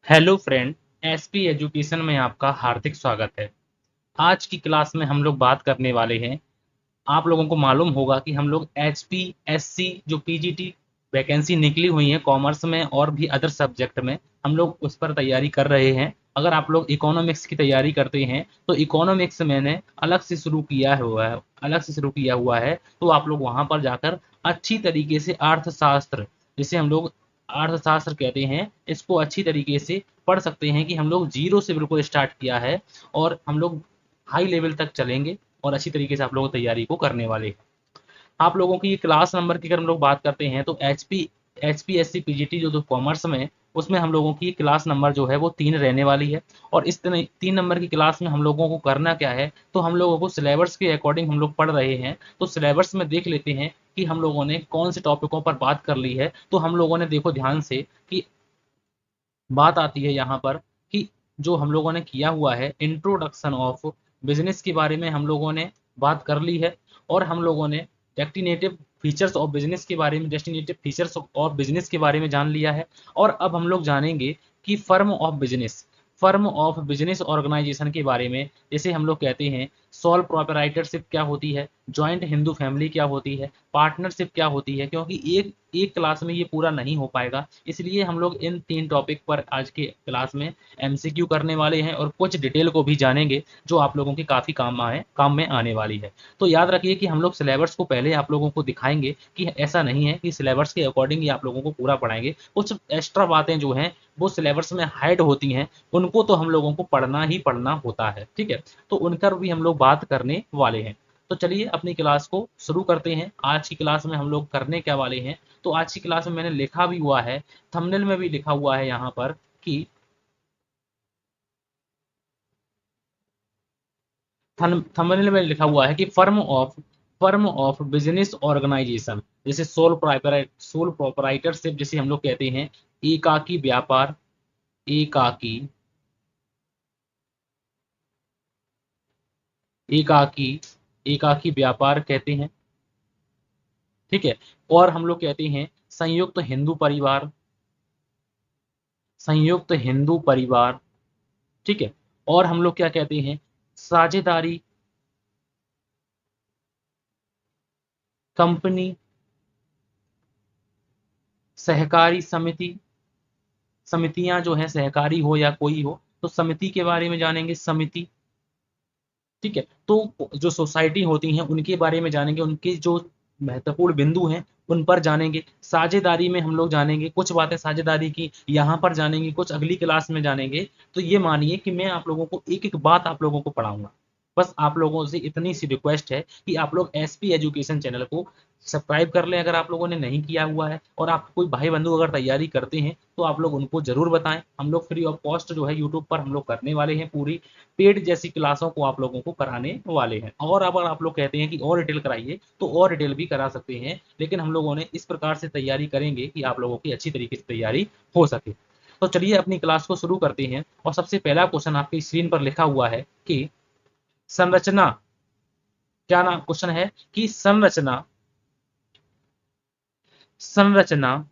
Hello friend, SP education में आपका हार्दिक स्वागत है। आज की क्लास में हम लोग बात करने वाले हैं। आप लोगों को मालूम होगा कि हम लोग एचपीएससी जो पीजीटी वैकेंसी निकली हुई है कॉमर्स में और भी अदर सब्जेक्ट में, हम लोग उस पर तैयारी कर रहे हैं। अगर आप लोग इकोनॉमिक्स की तैयारी करते हैं तो इकोनॉमिक्स मैंने अलग से शुरू किया हुआ है, तो आप लोग वहां पर जाकर अच्छी तरीके से अर्थशास्त्र, जिसे हम लोग अर्थशास्त्र कहते हैं, इसको अच्छी तरीके से पढ़ सकते हैं कि हम लोग जीरो से बिल्कुल स्टार्ट किया है और हम लोग हाई लेवल तक चलेंगे और अच्छी तरीके से आप लोगों की तैयारी को करने वाले हैं। आप लोगों की क्लास नंबर की अगर हम लोग बात करते हैं तो एचपीएससी पीजीटी जो कॉमर्स में, उसमें हम लोगों की क्लास नंबर जो है वो 3 रहने वाली है। और इस 3 नंबर की क्लास में हम लोगों को करना क्या है, तो हम लोगों को सिलेबस के अकॉर्डिंग हम लोग पढ़ रहे हैं। तो सिलेबस में देख लेते हैं कि हम लोगों ने कौन से टॉपिकों पर बात कर ली है। तो हम लोगों ने देखो ध्यान से कि बात आती है यहाँ पर कि जो हम लोगों ने किया हुआ है इंट्रोडक्शन ऑफ बिजनेस के बारे में हम लोगों ने बात कर ली है। और हम लोगों ने डेस्टिनेटिव फीचर्स ऑफ बिजनेस के बारे में जान लिया है। और अब हम लोग जानेंगे कि फर्म ऑफ बिजनेस ऑर्गेनाइजेशन के बारे में। जैसे हम लोग कहते हैं सोल प्रोपराइटरशिप क्या होती है, जॉइंट हिंदू फैमिली क्या होती है, पार्टनरशिप क्या होती है, क्योंकि एक एक क्लास में ये पूरा नहीं हो पाएगा, इसलिए हम लोग इन 3 टॉपिक पर आज के क्लास में एमसीक्यू करने वाले हैं और कुछ डिटेल को भी जानेंगे जो आप लोगों के काफ़ी काम में आने वाली है। तो याद रखिए कि हम लोग सिलेबस को पहले आप लोगों को दिखाएंगे कि ऐसा नहीं है कि सिलेबस के अकॉर्डिंग ही आप लोगों को पूरा पढ़ाएंगे। कुछ एक्स्ट्रा बातें जो हैं वो सिलेबस में हाइड होती हैं, उनको तो हम लोगों को पढ़ना ही पढ़ना होता है, ठीक है। तो उनकर भी हम लोग बात करने वाले हैं। तो चलिए अपनी क्लास को शुरू करते हैं। आज की क्लास में हम लोग करने क्या वाले हैं, तो आज की क्लास में मैंने लिखा भी हुआ है, थंबनेल में भी लिखा हुआ है यहाँ पर कि थंबनेल में लिखा हुआ है कि फर्म ऑफ बिजनेस ऑर्गेनाइजेशन, जैसे सोल प्रोपराइटरशिप जिसे हम लोग कहते हैं, एकाकी व्यापार, एकाकी एकाकी एकाकी व्यापार कहते हैं, ठीक है। और हम लोग कहते हैं संयुक्त हिंदू परिवार, ठीक है। और हम लोग क्या कहते हैं, साझेदारी कंपनी, सहकारी समितियां जो है, सहकारी हो या कोई हो, तो समिति के बारे में जानेंगे, समिति, ठीक है। तो जो सोसाइटी होती हैं उनके बारे में जानेंगे, उनके जो महत्वपूर्ण बिंदु हैं उन पर जानेंगे। साझेदारी में हम लोग जानेंगे कुछ बातें, साझेदारी की यहाँ पर जानेंगे, कुछ अगली क्लास में जानेंगे। तो ये मानिए कि मैं आप लोगों को एक एक बात आप लोगों को पढ़ाऊंगा। बस आप लोगों से इतनी सी रिक्वेस्ट है कि आप लोग एसपी एजुकेशन चैनल को सब्सक्राइब कर लें अगर आप लोगों ने नहीं किया हुआ है। और आप कोई भाई बंधु अगर तैयारी करते हैं तो आप लोग उनको जरूर बताएं। हम लोग फ्री ऑफ कॉस्ट जो है यूट्यूब पर हम लोग करने वाले हैं, पूरी पेड जैसी क्लासों को आप लोगों को कराने वाले हैं। और अगर आप लोग कहते हैं कि और डिटेल कराइए तो और डिटेल भी करा सकते हैं, लेकिन हम लोगों ने इस प्रकार से तैयारी करेंगे कि आप लोगों की अच्छी तरीके से तैयारी हो सके। तो चलिए अपनी क्लास को शुरू करते हैं। और सबसे पहला क्वेश्चन आपकी स्क्रीन पर लिखा हुआ है कि संरचना, क्या नाम क्वेश्चन है कि संरचना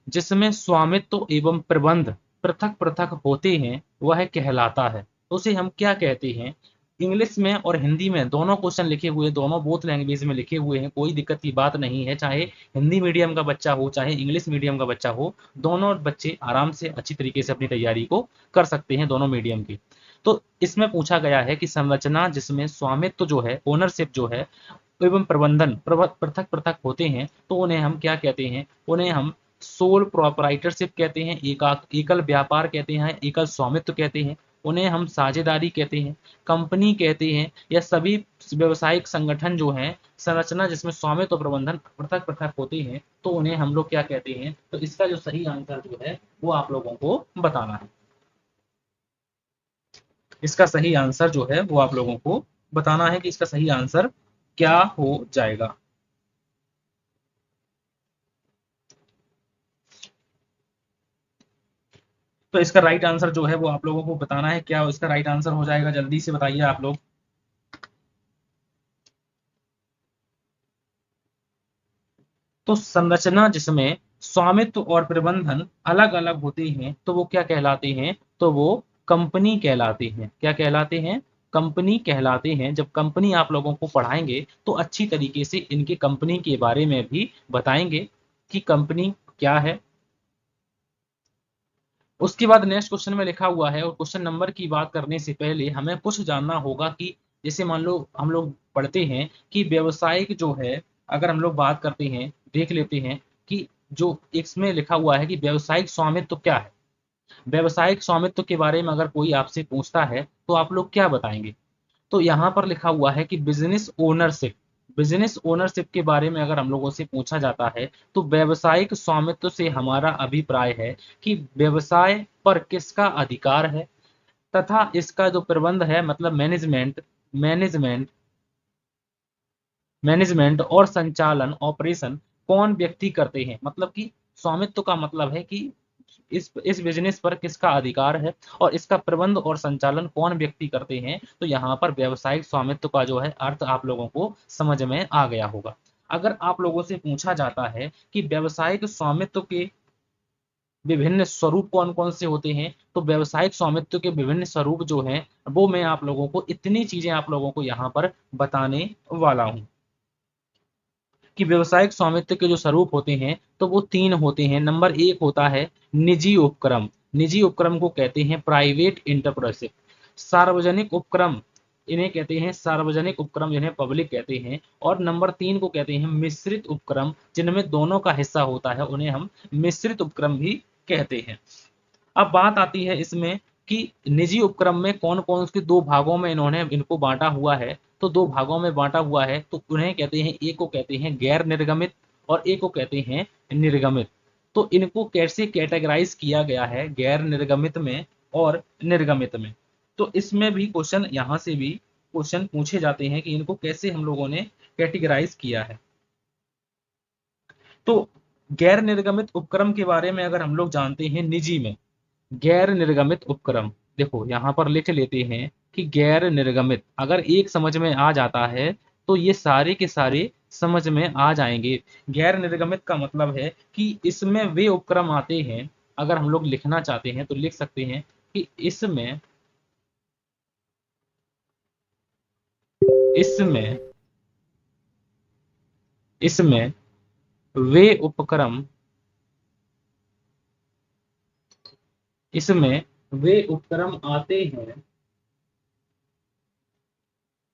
जिसमें स्वामित्व एवं प्रबंध पृथक पृथक होते हैं वह कहलाता है। तो उसे हम क्या कहते हैं। इंग्लिश में और हिंदी में दोनों क्वेश्चन लिखे हुए, दोनों बोथ लैंग्वेज में लिखे हुए हैं, कोई दिक्कत की बात नहीं है। चाहे हिंदी मीडियम का बच्चा हो चाहे इंग्लिश मीडियम का बच्चा हो, दोनों बच्चे आराम से अच्छी तरीके से अपनी तैयारी को कर सकते हैं, दोनों मीडियम की। तो इसमें पूछा गया है कि संरचना जिसमें स्वामित्व जो है, ओनरशिप जो है, एवं प्रबंधन पृथक पृथक होते हैं तो उन्हें हम क्या कहते हैं। उन्हें हम सोल प्रोपराइटरशिप कहते हैं, एकल व्यापार कहते हैं, एकल स्वामित्व कहते हैं। उन्हें हम साझेदारी कहते हैं, कंपनी कहते हैं, या सभी व्यवसायिक संगठन जो हैं, संरचना जिसमें स्वामित्व और प्रबंधन पृथक पृथक होते हैं तो उन्हें हम लोग क्या कहते हैं। तो इसका जो सही आंसर जो है वो आप लोगों को बताना है। इसका सही आंसर जो है वो आप लोगों को बताना है कि इसका सही आंसर क्या हो जाएगा। तो इसका राइट आंसर जो है वो आप लोगों को बताना है, क्या इसका राइट आंसर हो जाएगा, जल्दी से बताइए आप लोग। तो संरचना जिसमें स्वामित्व और प्रबंधन अलग अलग होते हैं तो वो क्या कहलाते हैं, तो वो कंपनी कहलाते हैं। क्या कहलाते हैं, कंपनी कहलाते हैं। जब कंपनी आप लोगों को पढ़ाएंगे तो अच्छी तरीके से इनके कंपनी के बारे में भी बताएंगे कि कंपनी क्या है। उसके बाद नेक्स्ट क्वेश्चन में लिखा हुआ है, और क्वेश्चन नंबर की बात करने से पहले हमें कुछ जानना होगा कि जैसे मान लो हम लोग पढ़ते हैं कि व्यवसायिक जो है, अगर हम लोग बात करते हैं, देख लेते हैं कि जो इसमें लिखा हुआ है कि व्यवसायिक स्वामित्व क्या है। व्यवसायिक स्वामित्व के बारे में अगर कोई आपसे पूछता है तो आप लोग क्या बताएंगे, तो यहाँ पर लिखा हुआ है कि बिजनेस ओनरशिप। बिजनेस ओनरशिप के बारे में अगर हम लोगों से पूछा जाता है तो व्यावसायिक स्वामित्व से हमारा अभिप्राय है कि व्यवसाय पर किसका अधिकार है, तथा इसका जो प्रबंध है मतलब मैनेजमेंट मैनेजमेंट और संचालन ऑपरेशन कौन व्यक्ति करते हैं। मतलब कि स्वामित्व का मतलब है कि इस बिजनेस पर किसका अधिकार है और इसका प्रबंध और संचालन कौन व्यक्ति करते हैं। तो यहाँ पर व्यावसायिक स्वामित्व का जो है अर्थ आप लोगों को समझ में आ गया होगा। अगर आप लोगों से पूछा जाता है कि व्यावसायिक स्वामित्व के विभिन्न स्वरूप कौन कौन से होते हैं, तो व्यावसायिक स्वामित्व के विभिन्न स्वरूप जो हैं वो मैं आप लोगों को इतनी चीजें आप लोगों को यहाँ पर बताने वाला हूँ कि व्यवसायिक स्वामित्व के जो स्वरूप होते हैं तो वो तीन होते हैं। नंबर एक होता है निजी उपक्रम। निजी उपक्रम को कहते हैं प्राइवेट इंटरप्राइजेज। सार्वजनिक उपक्रम, इन्हें कहते हैं सार्वजनिक उपक्रम, जिन्हें पब्लिक कहते हैं। और नंबर तीन को कहते हैं मिश्रित उपक्रम, जिनमें दोनों का हिस्सा होता है, उन्हें हम मिश्रित उपक्रम भी कहते हैं। अब बात आती है इसमें कि निजी उपक्रम में कौन कौन से दो भागों में इन्होंने इनको बांटा हुआ है। तो दो भागों में बांटा हुआ है, तो उन्हें कहते हैं, एक को कहते हैं गैर निर्गमित और एक को कहते हैं निर्गमित। तो इनको कैसे कैटेगराइज किया गया है, गैर निर्गमित में और निर्गमित में। तो इसमें भी क्वेश्चन, यहाँ से भी क्वेश्चन पूछे जाते हैं कि इनको कैसे हम लोगों ने कैटेगराइज किया है। तो गैर निर्गमित उपक्रम के बारे में अगर हम लोग जानते हैं, निजी में गैर निर्गमित उपक्रम, देखो यहाँ पर लिख लेते हैं कि गैर निर्गमित अगर एक समझ में आ जाता है तो ये सारे के सारे समझ में आ जाएंगे। गैर निर्गमित का मतलब है कि इसमें वे उपक्रम आते हैं, अगर हम लोग लिखना चाहते हैं तो लिख सकते हैं कि इसमें इसमें वे उपक्रम इसमें वे उपक्रम आते हैं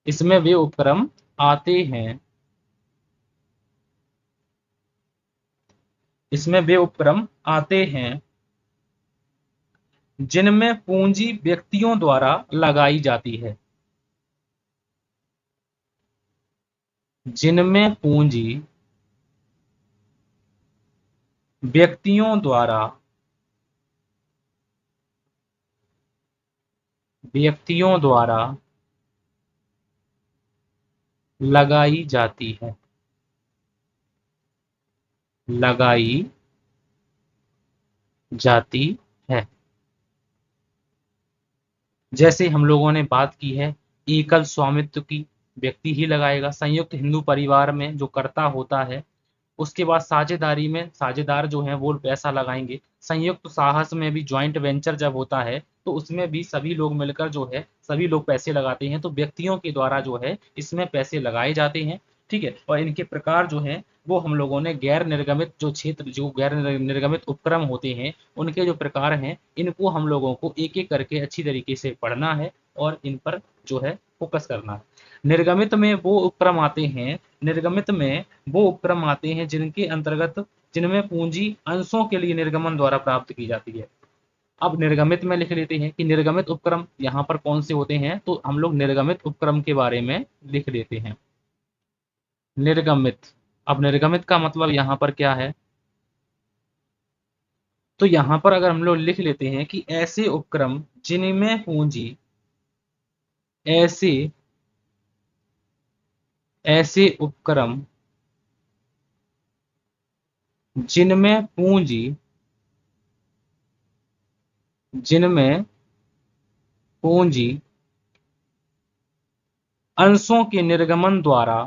इसमें वे उपक्रम आते हैं इसमें वे उपक्रम आते हैं जिनमें पूंजी व्यक्तियों द्वारा लगाई जाती है। जिनमें पूंजी व्यक्तियों द्वारा व्यक्तियों द्वारा लगाई जाती है लगाई जाती है। जैसे हम लोगों ने बात की है एकल स्वामित्व की, व्यक्ति ही लगाएगा। संयुक्त हिंदू परिवार में जो कर्ता होता है, उसके बाद साझेदारी में साझेदार जो हैं वो पैसा लगाएंगे। संयुक्त साहस में भी ज्वाइंट वेंचर जब होता है तो उसमें भी सभी लोग मिलकर जो है सभी लोग पैसे लगाते हैं। तो व्यक्तियों के द्वारा जो है इसमें पैसे लगाए जाते हैं। ठीक है, और इनके प्रकार जो है वो हम लोगों ने गैर निर्गमित जो क्षेत्र, जो गैर निर्गमित उपक्रम होते हैं उनके जो प्रकार हैं, इनको हम लोगों को एक एक करके अच्छी तरीके से पढ़ना है और इन पर जो है फोकस करना है। निर्गमित में वो उपक्रम आते हैं निर्गमित में वो उपक्रम आते हैं जिनके अंतर्गत जिनमें पूंजी अंशों के लिए निर्गमन द्वारा प्राप्त की जाती है। अब निर्गमित में लिख लेते हैं कि निर्गमित उपक्रम यहाँ पर कौन से होते हैं, तो हम लोग निर्गमित उपक्रम के बारे में लिख लेते हैं। निर्गमित, अब निर्गमित का मतलब यहाँ पर क्या है, तो यहाँ पर अगर हम लोग लिख लेते हैं कि ऐसे उपक्रम जिनमें पूंजी ऐसे ऐसे उपक्रम जिनमें पूंजी जिनमें पूंजी अंशों के निर्गमन द्वारा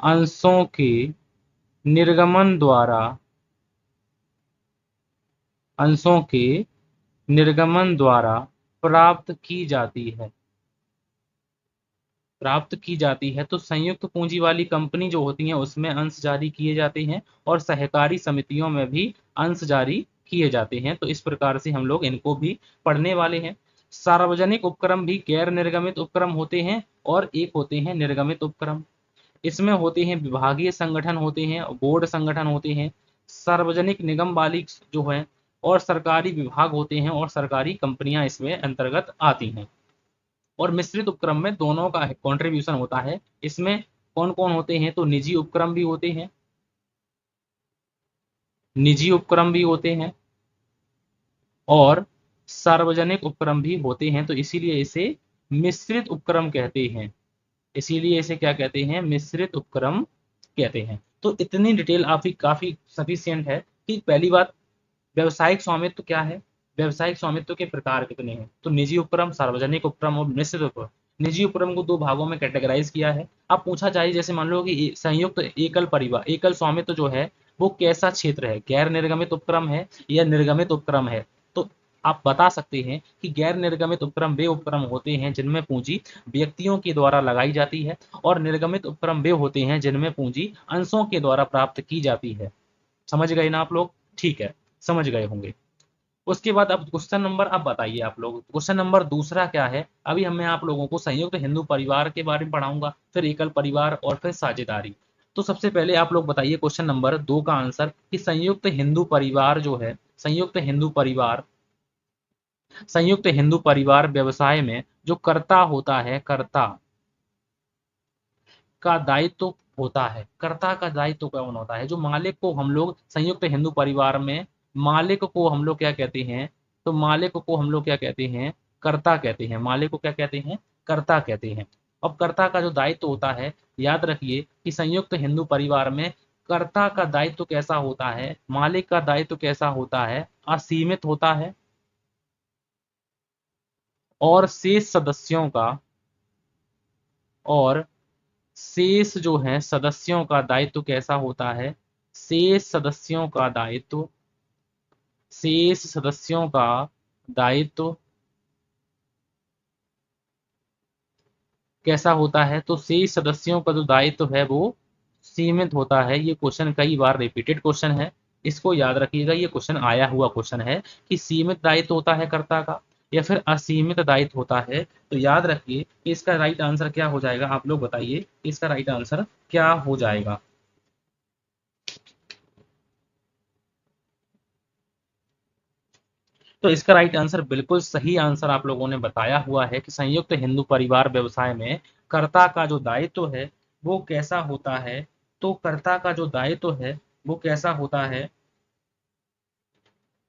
अंशों के निर्गमन द्वारा अंशों के निर्गमन द्वारा प्राप्त की जाती है। प्राप्त की जाती है तो संयुक्त पूंजी वाली कंपनी जो होती है उसमें अंश जारी किए जाते हैं और सहकारी समितियों में भी अंश जारी किए जाते हैं। तो इस प्रकार से हम लोग इनको भी पढ़ने वाले हैं। सार्वजनिक उपक्रम भी गैर निर्गमित उपक्रम होते हैं और एक होते हैं निर्गमित उपक्रम। इसमें होते हैं विभागीय संगठन होते हैं, बोर्ड संगठन होते हैं, सार्वजनिक निगम वाली जो है और सरकारी विभाग होते हैं और सरकारी कंपनियां इसमें अंतर्गत आती हैं। और मिश्रित उपक्रम में दोनों का कंट्रीब्यूशन होता है। इसमें कौन कौन होते हैं तो निजी उपक्रम भी होते हैं, निजी उपक्रम भी होते हैं और सार्वजनिक उपक्रम भी होते हैं। तो इसीलिए इसे मिश्रित उपक्रम कहते हैं। इसीलिए इसे क्या कहते हैं, मिश्रित उपक्रम कहते हैं। तो इतनी डिटेल काफी काफी सफिशियंट है कि पहली बात, व्यवसायिक स्वामित्व क्या है, व्यवसायिक स्वामित्व के प्रकार कितने हैं तो निजी उपक्रम, सार्वजनिक उपक्रम और मिश्रित उपक्रम। निजी उपक्रम को दो भागों में कैटेगराइज किया है। अब पूछा जाए जैसे मान लो कि संयुक्त एकल परिवार, एकल स्वामित्व जो है वो कैसा क्षेत्र है, गैर निर्गमित उपक्रम है या निर्गमित उपक्रम है। तो आप बता सकते हैं कि गैर निर्गमित उपक्रम वे उपक्रम होते हैं जिनमें पूंजी व्यक्तियों के द्वारा लगाई जाती है और निर्गमित उपक्रम वे होते हैं जिनमें पूंजी अंशों के द्वारा प्राप्त की जाती है। समझ गए ना आप लोग? ठीक है, समझ गए होंगे। उसके बाद अब क्वेश्चन नंबर, अब बताइए आप लोग क्वेश्चन नंबर दूसरा क्या है। अभी मैं आप लोगों को संयुक्त हिंदू परिवार के बारे में पढ़ाऊंगा, फिर एकल परिवार और फिर साझेदारी। तो सबसे पहले आप लोग बताइए क्वेश्चन नंबर 2 का आंसर कि संयुक्त हिंदू परिवार जो है, संयुक्त हिंदू परिवार व्यवसाय में जो कर्ता होता है, कर्ता का दायित्व होता है। कर्ता का दायित्व कौन होता है, जो मालिक को हम लोग संयुक्त हिंदू परिवार में, मालिक को हम लोग क्या कहते हैं, तो मालिक को हम लोग क्या कहते हैं, कर्ता कहते हैं। मालिक को क्या कहते हैं, कर्ता कहते हैं। अब कर्ता का जो दायित्व होता है, याद रखिए कि संयुक्त हिंदू परिवार में कर्ता का दायित्व कैसा होता है, मालिक का दायित्व कैसा होता है, असीमित होता है। और शेष सदस्यों का, और शेष जो है सदस्यों का दायित्व कैसा होता है, शेष सदस्यों का दायित्व, शेष सदस्यों का दायित्व कैसा होता है, तो शेष सदस्यों का जो दायित्व है वो सीमित होता है। ये क्वेश्चन कई बार रिपीटेड क्वेश्चन है, इसको याद रखिएगा। ये क्वेश्चन आया हुआ क्वेश्चन है कि सीमित दायित्व होता है कर्ता का या फिर असीमित दायित्व होता है। तो याद रखिए कि इसका राइट आंसर क्या हो जाएगा, आप लोग बताइए इसका राइट आंसर क्या हो जाएगा। तो इसका राइट आंसर, बिल्कुल सही आंसर आप लोगों ने बताया हुआ है कि संयुक्त हिंदू परिवार व्यवसाय में कर्ता का जो दायित्व है वो कैसा होता है। तो कर्ता का जो दायित्व है वो कैसा होता है,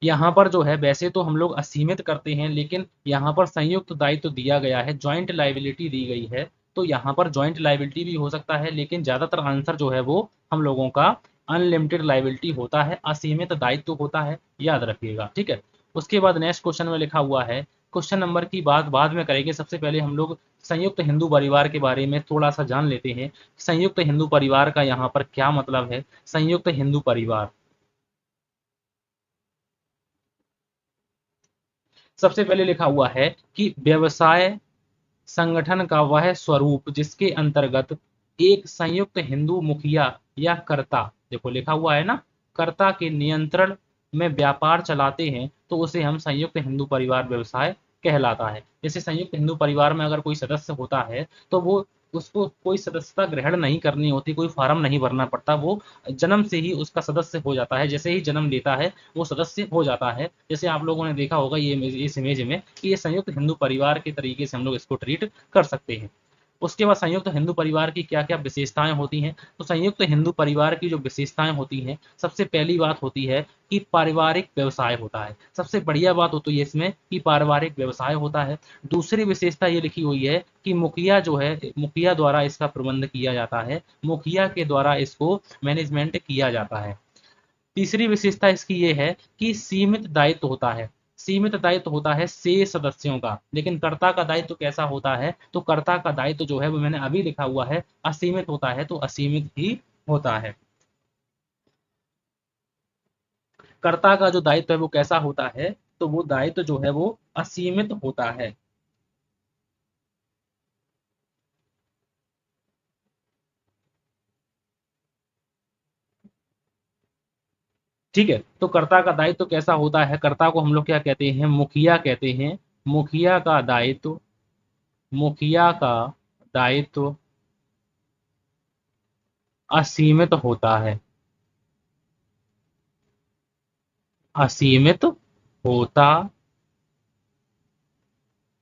यहाँ पर जो है वैसे तो हम लोग असीमित करते हैं, लेकिन यहाँ पर संयुक्त दायित्व दिया गया है, जॉइंट लाइबिलिटी दी गई है। तो यहाँ पर जॉइंट लाइबिलिटी भी हो सकता है, लेकिन ज्यादातर आंसर जो है वो हम लोगों का अनलिमिटेड लाइबिलिटी होता है, असीमित दायित्व होता है, याद रखिएगा। ठीक है, उसके बाद नेक्स्ट क्वेश्चन में लिखा हुआ है, क्वेश्चन नंबर की बात बाद में करेंगे, सबसे पहले हम लोग संयुक्त हिंदू परिवार के बारे में थोड़ा सा जान लेते हैं। संयुक्त हिंदू परिवार का यहाँ पर क्या मतलब है। संयुक्त हिंदू परिवार, सबसे पहले लिखा हुआ है कि व्यवसाय संगठन का वह स्वरूप जिसके अंतर्गत एक संयुक्त हिंदू मुखिया या कर्ता, देखो लिखा हुआ है ना, कर्ता के नियंत्रण में व्यापार चलाते हैं, तो उसे हम संयुक्त हिंदू परिवार व्यवसाय कहलाता है। जैसे संयुक्त हिंदू परिवार में अगर कोई सदस्य होता है तो वो, उसको कोई सदस्यता ग्रहण नहीं करनी होती, कोई फॉर्म नहीं भरना पड़ता, वो जन्म से ही उसका सदस्य हो जाता है। जैसे ही जन्म लेता है वो सदस्य हो जाता है। जैसे आप लोगों ने देखा होगा ये इस इमेज में कि ये संयुक्त हिंदू परिवार के तरीके से हम लोग इसको ट्रीट कर सकते हैं। उसके बाद संयुक्त हिंदू परिवार की क्या क्या विशेषताएं होती हैं, तो संयुक्त हिंदू परिवार की जो विशेषताएं होती हैं, सबसे पहली बात होती है कि पारिवारिक व्यवसाय होता है। सबसे बढ़िया बात होती है इसमें कि पारिवारिक व्यवसाय होता है। दूसरी विशेषता ये लिखी हुई है कि मुखिया जो है, मुखिया द्वारा इसका प्रबंध किया जाता है, मुखिया के द्वारा इसको मैनेजमेंट किया जाता है। तीसरी विशेषता इसकी ये है कि सीमित दायित्व होता है। सीमित दायित्व होता है शेष सदस्यों का, लेकिन कर्ता का दायित्व कैसा होता है, तो कर्ता का दायित्व जो है वो मैंने अभी लिखा हुआ है असीमित होता है, तो असीमित ही होता है। कर्ता का जो दायित्व है वो कैसा होता है, तो वो दायित्व जो है वो असीमित होता है। ठीक है, तो कर्ता का दायित्व कैसा होता है, कर्ता को हम लोग क्या कहते हैं, मुखिया कहते हैं। मुखिया का दायित्व, मुखिया का दायित्व असीमित होता है, असीमित होता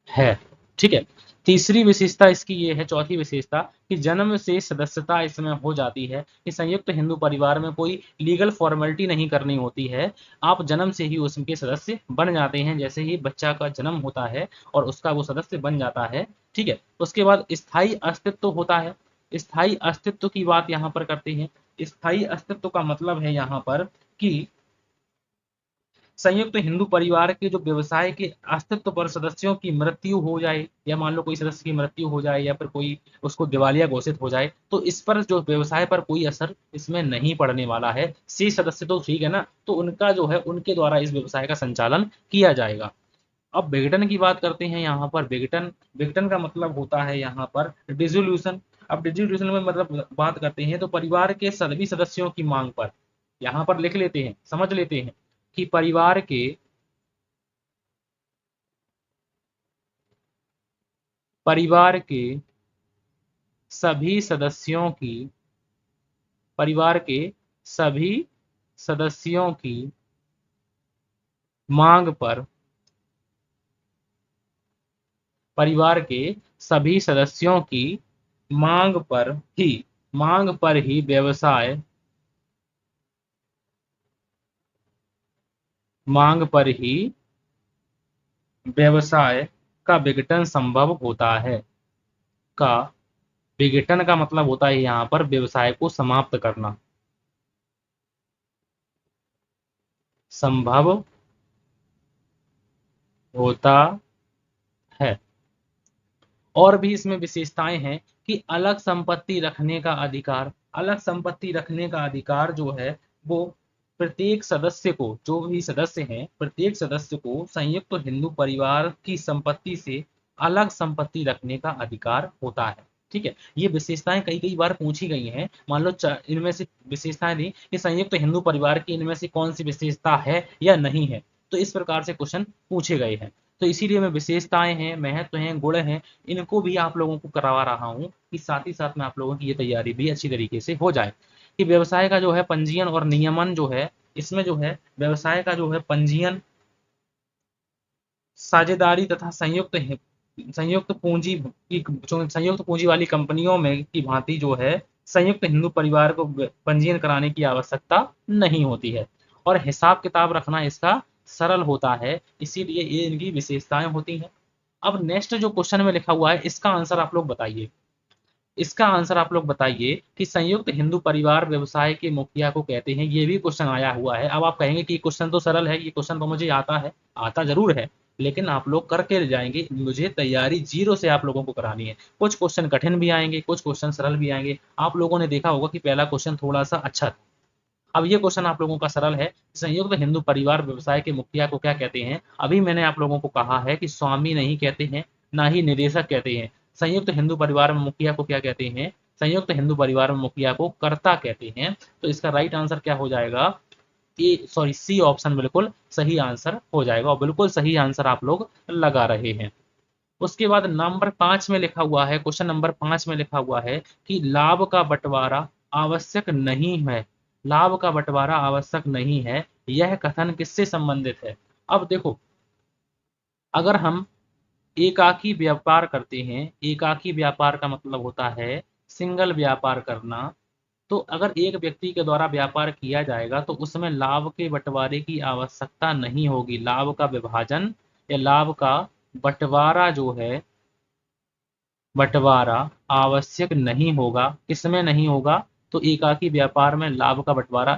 है। ठीक है, तीसरी विशेषता इसकी ये है, चौथी विशेषता, कि जन्म से सदस्यता इसमें हो जाती है, कि संयुक्त हिंदू परिवार में कोई लीगल फॉर्मेलिटी नहीं करनी होती है, आप जन्म से ही उसके सदस्य बन जाते हैं, जैसे ही बच्चा का जन्म होता है और उसका वो सदस्य बन जाता है। ठीक है, उसके बाद स्थायी अस्तित्व होता है। स्थायी अस्तित्व की बात यहाँ पर करते हैं। स्थायी अस्तित्व का मतलब है यहाँ पर कि संयुक्त हिंदू परिवार के जो व्यवसाय के अस्तित्व पर सदस्यों की मृत्यु हो जाए, या मान लो कोई सदस्य की मृत्यु हो जाए, या फिर कोई उसको दिवालिया घोषित हो जाए, तो इस पर जो व्यवसाय पर कोई असर इसमें नहीं पड़ने वाला है। शेष सदस्य तो ठीक है ना, तो उनका जो है उनके द्वारा इस व्यवसाय का संचालन किया जाएगा। अब विघटन की बात करते हैं यहाँ पर। विघटन, विघटन का मतलब होता है यहाँ पर डिसोल्यूशन। अब डिसोल्यूशन में मतलब बात करते हैं तो परिवार के सभी सदस्यों की मांग पर, यहाँ पर लिख लेते हैं, समझ लेते हैं कि परिवार के सभी सदस्यों की, परिवार के सभी सदस्यों की मांग पर, परिवार के सभी सदस्यों की मांग पर ही, मांग पर ही व्यवसाय, मांग पर ही व्यवसाय का विघटन संभव होता है। का विघटन का मतलब होता है यहाँ पर व्यवसाय को समाप्त करना, संभव होता है। और भी इसमें विशेषताएं हैं कि अलग संपत्ति रखने का अधिकार, अलग संपत्ति रखने का अधिकार जो है वो प्रत्येक सदस्य को, जो भी सदस्य हैं प्रत्येक सदस्य को संयुक्त हिंदू परिवार की संपत्ति से अलग संपत्ति रखने का अधिकार होता है। ठीक है, ये विशेषताएं कई कई बार पूछी गई हैं। मान लो इनमें से विशेषताएं दी कि संयुक्त हिंदू परिवार की इनमें से कौन सी विशेषता है या नहीं है, तो इस प्रकार से क्वेश्चन पूछे गए हैं। तो इसीलिए मैं विशेषताएं हैं, महत्व हैं, गुण हैं, इनको भी आप लोगों को करवा रहा हूँ कि साथ ही साथ में आप लोगों की ये तैयारी भी अच्छी तरीके से हो जाए। कि व्यवसाय का जो है पंजीयन और नियमन जो है, इसमें जो है व्यवसाय का जो है पंजीयन साझेदारी तथा संयुक्त पूंजी की, संयुक्त पूंजी वाली कंपनियों में की भांति जो है संयुक्त हिंदू परिवार को पंजीयन कराने की आवश्यकता नहीं होती है, और हिसाब किताब रखना इसका सरल होता है, इसीलिए ये इनकी विशेषताएं होती हैं। अब नेक्स्ट जो क्वेश्चन में लिखा हुआ है इसका आंसर आप लोग बताइए। इसका आंसर आप लोग बताइए कि संयुक्त हिंदू परिवार व्यवसाय के मुखिया को कहते हैं। ये भी क्वेश्चन आया हुआ है। अब आप कहेंगे कि क्वेश्चन तो सरल है, ये क्वेश्चन तो मुझे आता है, आता जरूर है, लेकिन आप लोग करके जाएंगे, मुझे तैयारी जीरो से आप लोगों को करानी है। कुछ क्वेश्चन कठिन भी आएंगे, कुछ क्वेश्चन सरल भी आएंगे। आप लोगों ने देखा होगा कि पहला क्वेश्चन थोड़ा सा अच्छा था। अब ये क्वेश्चन आप लोगों का सरल है। संयुक्त हिंदू परिवार व्यवसाय के मुखिया को क्या कहते हैं? अभी मैंने आप लोगों को कहा है कि स्वामी नहीं कहते हैं, ना ही निदेशक कहते हैं। संयुक्त हिंदू परिवार में मुखिया को क्या कहते हैं? संयुक्त हिंदू परिवार में मुखिया को कर्ता कहते हैं। तो इसका राइट आंसर क्या हो जाएगा? ए सॉरी, सी ऑप्शन बिल्कुल सही आंसर हो जाएगा, और बिल्कुल सही आंसर आप लोग लगा रहे हैं। उसके बाद नंबर 5 में लिखा हुआ है, क्वेश्चन नंबर 5 में लिखा हुआ है कि लाभ का बंटवारा आवश्यक नहीं है। लाभ का बंटवारा आवश्यक नहीं है, यह कथन किससे संबंधित है? अब देखो, अगर हम एकाकी व्यापार करते हैं, एकाकी व्यापार का मतलब होता है सिंगल व्यापार करना, तो अगर एक व्यक्ति के द्वारा व्यापार किया जाएगा तो उसमें लाभ के बंटवारे की आवश्यकता नहीं होगी। लाभ का विभाजन या लाभ का बंटवारा जो है, बंटवारा आवश्यक नहीं होगा। किसमें नहीं होगा? तो एकाकी व्यापार में लाभ का बंटवारा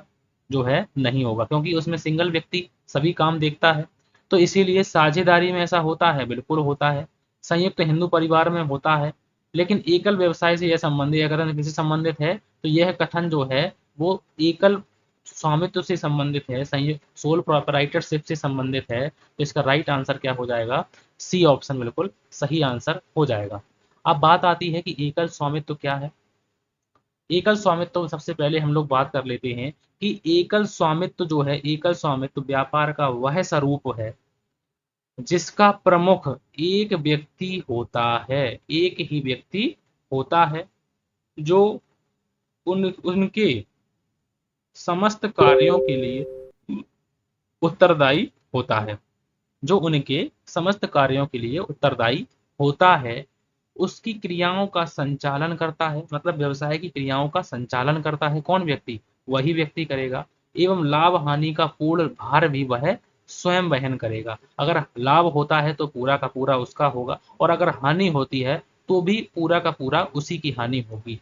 जो है नहीं होगा, क्योंकि उसमें सिंगल व्यक्ति सभी काम देखता है। तो इसीलिए साझेदारी में ऐसा होता है, बिल्कुल होता है। संयुक्त हिंदू परिवार में होता है। लेकिन एकल व्यवसाय से यह संबंधित, अगर किसी संबंधित है तो यह कथन जो है वो एकल स्वामित्व से संबंधित है, संयुक्त सोल प्रोपराइटरशिप से संबंधित है। तो इसका राइट आंसर क्या हो जाएगा? सी ऑप्शन बिल्कुल सही आंसर हो जाएगा। अब बात आती है कि एकल स्वामित्व क्या है। एकल स्वामित्व सबसे पहले हम लोग बात कर लेते हैं कि एकल स्वामित्व जो है, एकल स्वामित्व व्यापार का वह स्वरूप है जिसका प्रमुख एक व्यक्ति होता है, एक ही व्यक्ति होता है जो उनके समस्त कार्यों के लिए उत्तरदायी होता है, जो उनके समस्त कार्यों के लिए उत्तरदायी होता है, उसकी क्रियाओं का संचालन करता है, मतलब व्यवसाय की क्रियाओं का संचालन करता है कौन व्यक्ति? वही व्यक्ति करेगा। एवं लाभ हानि का पूर्ण भार भी वह स्वयं वहन करेगा। अगर लाभ होता है तो पूरा का पूरा उसका होगा, और अगर हानि होती है तो भी पूरा का पूरा उसी की हानि होगी।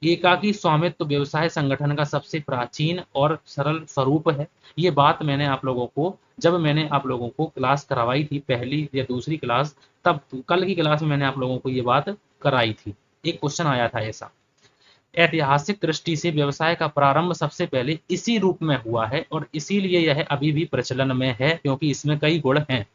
एकाकी स्वामित्व व्यवसाय संगठन का सबसे प्राचीन और सरल स्वरूप है। ये बात मैंने आप लोगों को, जब मैंने आप लोगों को क्लास करवाई थी, पहली या दूसरी क्लास, तब कल की क्लास में मैंने आप लोगों को ये बात कराई थी। एक क्वेश्चन आया था ऐसा। ऐतिहासिक दृष्टि से व्यवसाय का प्रारंभ सबसे पहले इसी रूप में हुआ है और इसीलिए यह अभी भी प्रचलन में है, क्योंकि इसमें कई गुण हैं।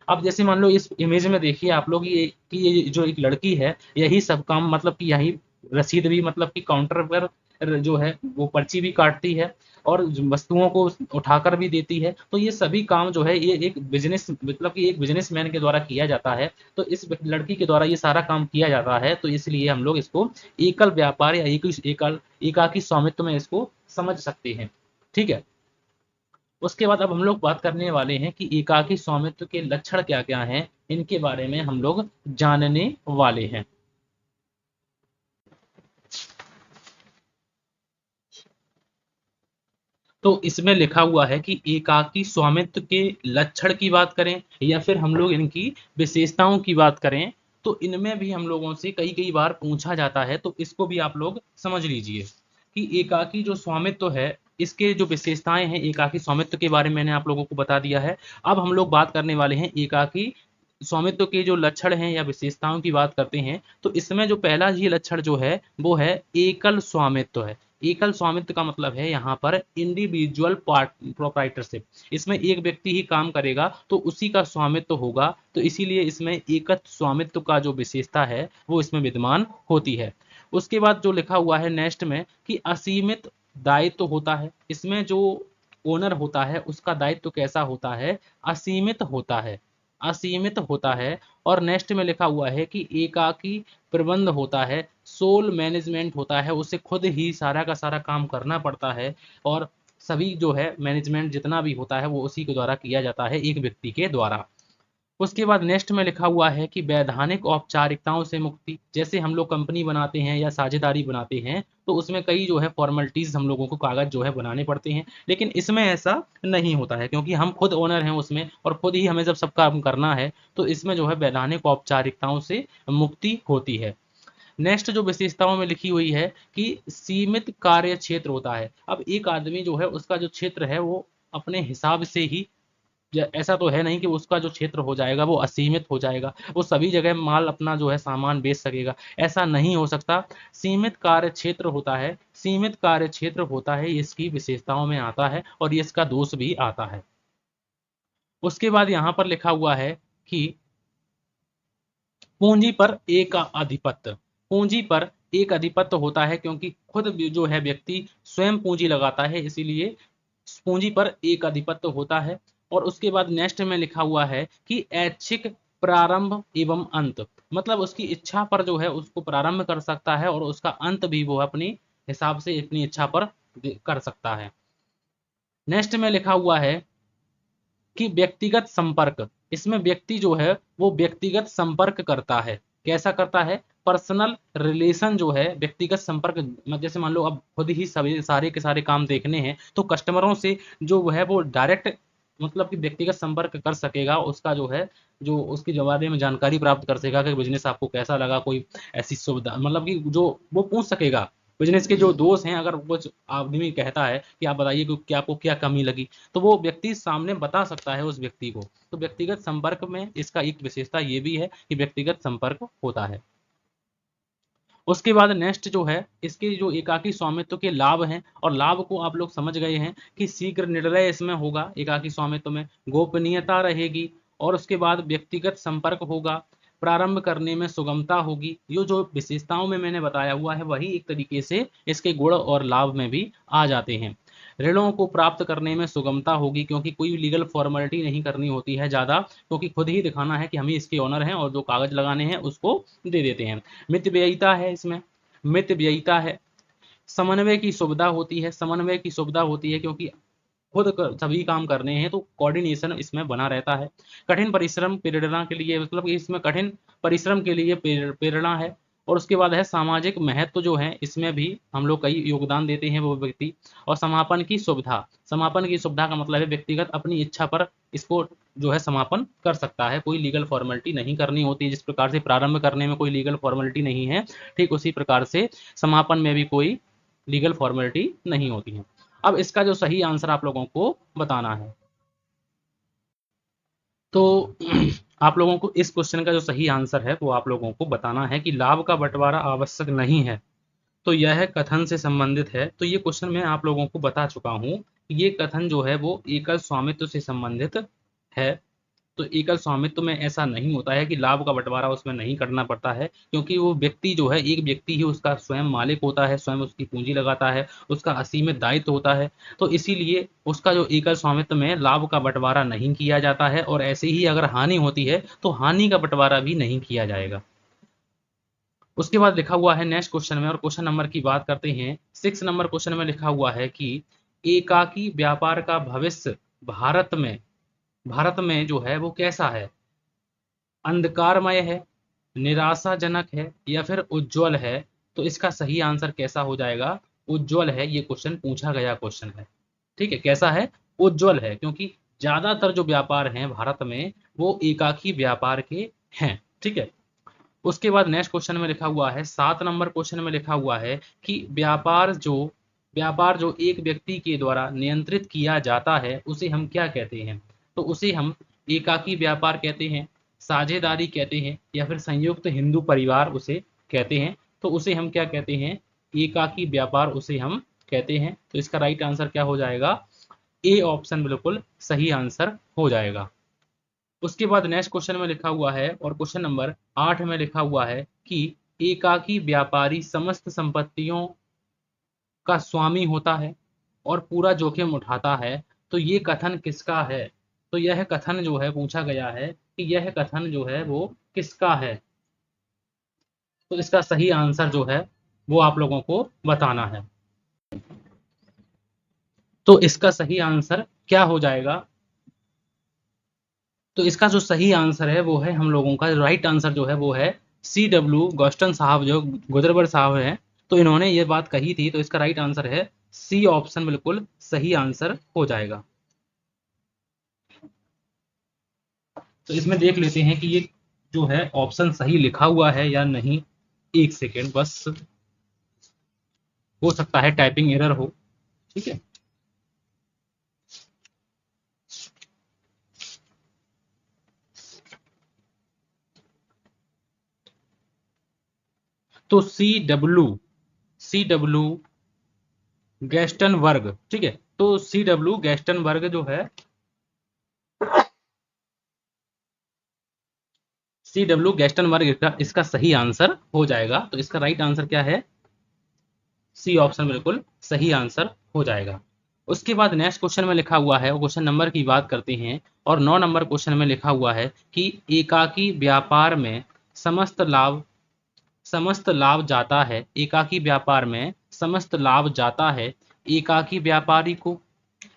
अब जैसे मान लो इस इमेज में देखिए आप लोग, ये कि ये जो एक लड़की है, यही सब काम, मतलब कि यही रसीद भी, मतलब कि काउंटर पर जो है वो पर्ची भी काटती है और वस्तुओं को उठाकर भी देती है। तो ये सभी काम जो है ये एक बिजनेस, मतलब कि एक बिजनेसमैन के द्वारा किया जाता है। तो इस लड़की के द्वारा ये सारा काम किया जाता है, तो इसलिए हम लोग इसको एकल व्यापार या एकल एकाकी स्वामित्व में इसको समझ सकते हैं। ठीक है। उसके बाद अब हम लोग बात करने वाले हैं कि एकाकी स्वामित्व के लक्षण क्या क्या हैं, इनके बारे में हम लोग जानने वाले हैं। तो इसमें लिखा हुआ है कि एकाकी स्वामित्व के लक्षण की बात करें या फिर हम लोग इनकी विशेषताओं की बात करें, तो इनमें भी हम लोगों से कई कई बार पूछा जाता है, तो इसको भी आप लोग समझ लीजिए कि एकाकी जो स्वामित्व है, इसके जो विशेषताएं हैं, एकाकी स्वामित्व के बारे में मैंने आप लोगों को बता दिया है। अब हम लोग बात करने वाले हैं एकाकी स्वामित्व के जो लक्षण हैं या विशेषताओं की बात करते हैं। तो इसमें जो पहला ही लक्षण जो है वो है एकल स्वामित्व है। एकल स्वामित्व का मतलब है यहाँ पर इंडिविजुअल प्रोप्राइटरशिप। इसमें एक व्यक्ति ही काम करेगा तो उसी का स्वामित्व होगा, तो इसीलिए इसमें एकत्व स्वामित्व का जो विशेषता है वो इसमें विद्यमान होती है। उसके बाद जो लिखा हुआ है नेक्स्ट में कि असीमित दायित्व होता है। इसमें जो ओनर होता है उसका दायित्व कैसा होता है? असीमित होता है, असीमित होता है। और नेक्स्ट में लिखा हुआ है कि एकाकी प्रबंध होता है, सोल मैनेजमेंट होता है, उसे खुद ही सारा का सारा काम करना पड़ता है और सभी जो है मैनेजमेंट जितना भी होता है वो उसी के द्वारा किया जाता है, एक व्यक्ति के द्वारा। उसके बाद नेक्स्ट में लिखा हुआ है कि वैधानिक औपचारिकताओं से मुक्ति। जैसे हम लोग कंपनी बनाते हैं या साझेदारी बनाते हैं तो उसमें कई जो है फॉर्मेलिटीज हम लोगों को कागज जो है बनाने पड़ते हैं, लेकिन इसमें ऐसा नहीं होता है क्योंकि हम खुद ओनर हैं उसमें और खुद ही हमें जब सब काम करना है, तो इसमें जो है वैधानिक औपचारिकताओं से मुक्ति होती है। नेक्स्ट जो विशेषताओं में लिखी हुई है कि सीमित कार्य क्षेत्र होता है। अब एक आदमी जो है उसका जो क्षेत्र है वो अपने हिसाब से ही, ऐसा तो है नहीं कि उसका जो क्षेत्र हो जाएगा वो असीमित हो जाएगा, वो सभी जगह माल अपना जो है सामान बेच सकेगा, ऐसा नहीं हो सकता। सीमित कार्य क्षेत्र होता है, सीमित कार्य क्षेत्र होता है, इसकी विशेषताओं में आता है और ये इसका दोष भी आता है। उसके बाद यहाँ पर लिखा हुआ है कि पूंजी पर एक आधिपत्य। पूंजी पर एक आधिपत्य होता है क्योंकि खुद जो है व्यक्ति स्वयं पूंजी लगाता है, इसीलिए पूंजी पर एक आधिपत्य होता है। और उसके बाद नेक्स्ट में लिखा हुआ है कि ऐच्छिक प्रारंभ एवं अंत, मतलब उसकी इच्छा पर जो है उसको प्रारंभ कर सकता है और उसका अंत भी वो अपनी हिसाब से अपनी इच्छा पर कर सकता है। नेक्स्ट में लिखा हुआ है कि व्यक्तिगत संपर्क। इसमें व्यक्ति जो है वो व्यक्तिगत संपर्क करता है। कैसा करता है? पर्सनल रिलेशन जो है, व्यक्तिगत संपर्क। जैसे मान लो अब खुद ही सभी सारे के सारे काम देखने हैं तो कस्टमरों से जो है वो डायरेक्ट, मतलब कि व्यक्तिगत संपर्क कर सकेगा, उसका जो है जो उसके बारे में जानकारी प्राप्त कर सकेगा कि बिजनेस आपको कैसा लगा, कोई ऐसी सुविधा, मतलब कि जो वो पूछ सकेगा बिजनेस के जो दोष हैं, अगर कुछ आदमी कहता है कि आप बताइए कि आपको क्या कमी लगी, तो वो व्यक्ति सामने बता सकता है उस व्यक्ति को। तो व्यक्तिगत संपर्क में इसका एक विशेषता ये भी है कि व्यक्तिगत संपर्क होता है। उसके बाद नेक्स्ट जो है, इसके जो एकाकी स्वामित्व के लाभ हैं, और लाभ को आप लोग समझ गए हैं कि शीघ्र निर्णय इसमें होगा एकाकी स्वामित्व में, गोपनीयता रहेगी, और उसके बाद व्यक्तिगत संपर्क होगा, प्रारंभ करने में सुगमता होगी। ये जो विशेषताओं में मैंने बताया हुआ है वही एक तरीके से इसके गुण और लाभ में भी आ जाते हैं। ऋणों को प्राप्त करने में सुगमता होगी, क्योंकि कोई लीगल फॉर्मेलिटी नहीं करनी होती है ज़्यादा, क्योंकि खुद ही दिखाना है कि हम ही इसके ऑनर हैं, और जो कागज लगाने हैं उसको दे देते हैं। मितव्ययिता है इसमें, मितव्ययिता है। समन्वय की सुविधा होती है, समन्वय की सुविधा होती है, क्योंकि खुद सभी काम करने हैं तो कोऑर्डिनेशन इसमें बना रहता है। कठिन परिश्रम प्रेरणा के लिए, मतलब कि इसमें कठिन परिश्रम के लिए प्रेरणा है। और उसके बाद है सामाजिक महत्व जो है, इसमें भी हम लोग कई योगदान देते हैं वो व्यक्ति। और समापन की सुविधा, समापन की सुविधा का मतलब है व्यक्तिगत अपनी इच्छा पर इसको जो है समापन कर सकता है, कोई लीगल फॉर्मेलिटी नहीं करनी होती। जिस प्रकार से प्रारंभ करने में कोई लीगल फॉर्मेलिटी नहीं है, ठीक उसी प्रकार से समापन में भी कोई लीगल फॉर्मेलिटी नहीं होती है। अब इसका जो सही आंसर आप लोगों को बताना है, तो आप लोगों को इस क्वेश्चन का जो सही आंसर है वो आप लोगों को बताना है कि लाभ का बंटवारा आवश्यक नहीं है, तो यह कथन से संबंधित है। तो ये क्वेश्चन मैं आप लोगों को बता चुका हूँ, ये कथन जो है वो एकल स्वामित्व से संबंधित है। तो एकल स्वामित्व में ऐसा नहीं होता है कि लाभ का बंटवारा उसमें नहीं करना पड़ता है, क्योंकि वो व्यक्ति जो है, एक व्यक्ति ही उसका स्वयं मालिक होता है, स्वयं उसकी पूंजी लगाता है, उसका असीमित दायित्व होता है। तो इसीलिए उसका जो एकल स्वामित्व में लाभ का बंटवारा नहीं किया जाता है, और ऐसे ही अगर हानि होती है तो हानि का बंटवारा भी नहीं किया जाएगा। उसके बाद लिखा हुआ है नेक्स्ट क्वेश्चन में, और क्वेश्चन नंबर की बात करते हैं। 6 नंबर क्वेश्चन में लिखा हुआ है कि एकाकी व्यापार का भविष्य भारत में जो है वो कैसा है? अंधकारमय है, निराशाजनक है, या फिर उज्जवल है? तो इसका सही आंसर कैसा हो जाएगा? उज्जवल है। ये क्वेश्चन पूछा गया क्वेश्चन है, ठीक है। कैसा है? उज्जवल है, क्योंकि ज्यादातर जो व्यापार हैं भारत में वो एकाकी व्यापार के हैं, ठीक है। उसके बाद नेक्स्ट क्वेश्चन में लिखा हुआ है, 7 नंबर क्वेश्चन में लिखा हुआ है कि व्यापार जो एक व्यक्ति के द्वारा नियंत्रित किया जाता है उसे हम क्या कहते हैं? तो उसे हम एकाकी व्यापार कहते हैं, साझेदारी कहते हैं, या फिर संयुक्त हिंदू परिवार उसे कहते हैं। तो उसे हम क्या कहते हैं? एकाकी व्यापार उसे हम कहते हैं। तो इसका राइट आंसर क्या हो जाएगा? ए ऑप्शन बिल्कुल सही आंसर हो जाएगा। उसके बाद नेक्स्ट क्वेश्चन में लिखा हुआ है, और क्वेश्चन नंबर 8 में लिखा हुआ है कि एकाकी व्यापारी समस्त संपत्तियों का स्वामी होता है और पूरा जोखिम उठाता है। तो ये कथन किसका है? तो यह कथन जो है पूछा गया है कि यह कथन जो है वो किसका है? तो इसका सही आंसर जो है वो आप लोगों को बताना है। तो इसका सही आंसर क्या हो जाएगा? तो इसका जो सही आंसर है वो है, हम लोगों का राइट आंसर जो है वो है C.W. गोस्टन साहब, जो गुजरबर साहब हैं, तो इन्होंने ये बात कही थी। तो इसका राइट आंसर है सी ऑप्शन बिल्कुल सही आंसर हो जाएगा। तो इसमें देख लेते हैं कि ये जो है ऑप्शन सही लिखा हुआ है या नहीं। एक सेकेंड बस, हो सकता है टाइपिंग एरर हो, ठीक है। तो सी डब्ल्यू गैस्टन वर्ग, ठीक है। तो C.W. गैस्टन वर्ग जो है, C.W. गैस्टन वर्ग इसका सही आंसर हो जाएगा। तो इसका राइट आंसर क्या है? सी ऑप्शन बिल्कुल सही आंसर हो जाएगा। उसके बाद नेक्स्ट क्वेश्चन में लिखा हुआ है, क्वेश्चन नंबर की बात करते हैं, और 9 नंबर क्वेश्चन में लिखा हुआ है कि एकाकी व्यापार में समस्त लाभ जाता है, एकाकी व्यापार में समस्त लाभ जाता है एकाकी व्यापारी को,